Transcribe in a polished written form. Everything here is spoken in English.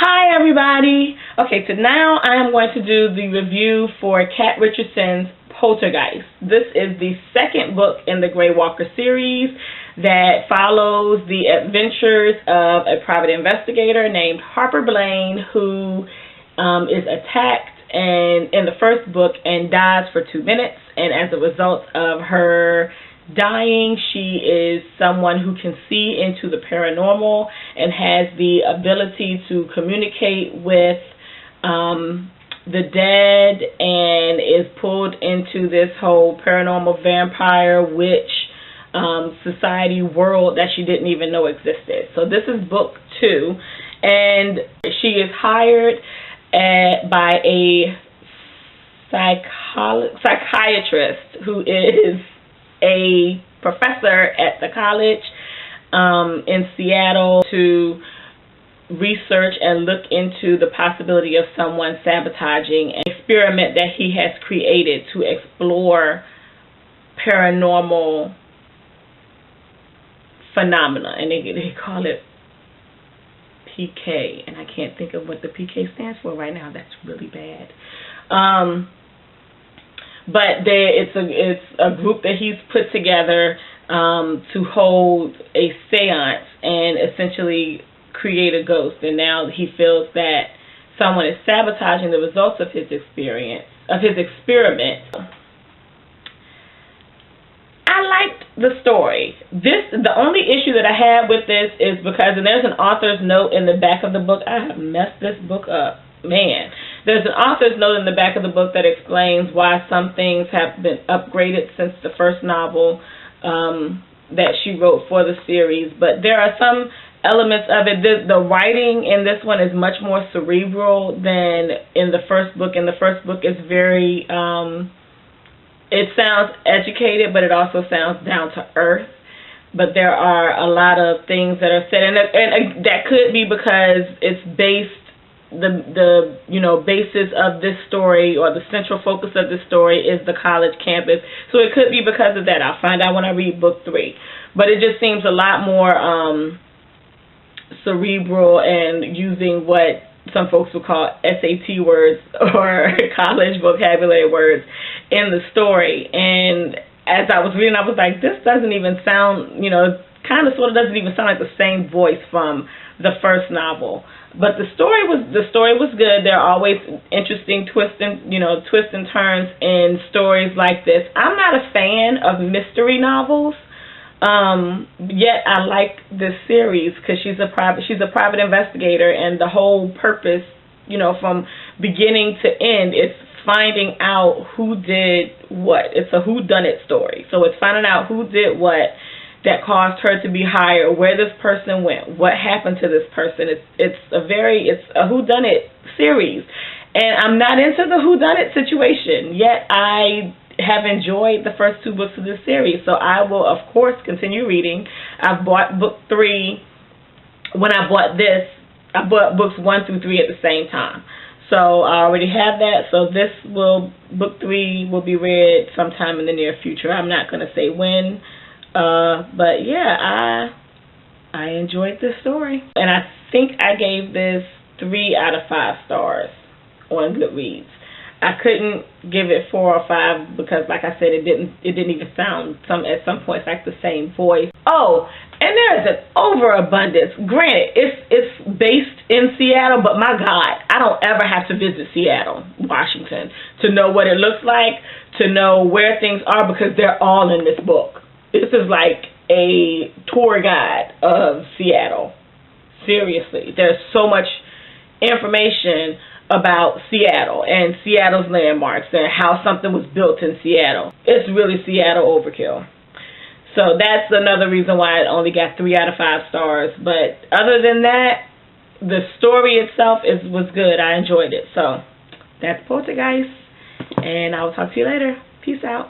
Hi everybody! Okay, so now I am going to do the review for Kat Richardson's Poltergeist. This is the second book in the Grey Walker series that follows the adventures of a private investigator named Harper Blaine who is attacked in the first book and dies for 2 minutes, and as a result of her dying, she is someone who can see into the paranormal and has the ability to communicate with the dead, and is pulled into this whole paranormal vampire witch society world that she didn't even know existed. So this is book 2, and she is hired by a psychiatrist who is a professor at the college in Seattle to research and look into the possibility of someone sabotaging an experiment that he has created to explore paranormal phenomena, and they call it PK, and I can't think of what the PK stands for right now. That's really bad. But it's a group that he's put together to hold a seance and essentially create a ghost. And now he feels that someone is sabotaging the results of his experiment. I liked the story. The only issue that I had with this is because, and there's an author's note in the back of the book. I have messed this book up, man. There's an author's note in the back of the book that explains why some things have been upgraded since the first novel that she wrote for the series. But there are some elements of it. The writing in this one is much more cerebral than in the first book. In the first book, it's very, it sounds educated, but it also sounds down to earth. But there are a lot of things that are said, and that could be because it's based, the basis of this story, or the central focus of this story, is the college campus. So it could be because of that. I'll find out when I read book 3. But it just seems a lot more cerebral and using what some folks would call SAT words or college vocabulary words in the story. And as I was reading, I was like, this doesn't even sound, kind of sort of doesn't even sound like the same voice from the first novel. But the story was good. There are always interesting twists and turns in stories like this. I'm not a fan of mystery novels. Yet I like this series because she's a private investigator, and the whole purpose, from beginning to end, is finding out who did what. It's a whodunit story. So it's finding out who did what that caused her to be hired, where this person went, what happened to this person. It's a whodunit series, and I'm not into the whodunit situation. Yet I have enjoyed the first 2 books of this series, so I will of course continue reading. I've bought book 3. When I bought this, I bought books 1 through 3 at the same time. So I already have that. So book 3 will be read sometime in the near future. I'm not going to say when, but yeah, I enjoyed this story, and I think I gave this 3 out of 5 stars on Goodreads. I couldn't give it 4 or 5 because, like I said, it didn't even sound at some points like the same voice. Oh, and there is an overabundance. Granted, it's based in Seattle, but my God, I don't ever have to visit Seattle, Washington, to know what it looks like, to know where things are, because they're all in this book. This is like a tour guide of Seattle. Seriously, there's so much information about Seattle and Seattle's landmarks and how something was built in Seattle. It's really Seattle overkill. So that's another reason why it only got 3 out of 5 stars. But other than that, the story itself was good. I enjoyed it. So that's Poltergeist, and I will talk to you later. Peace out.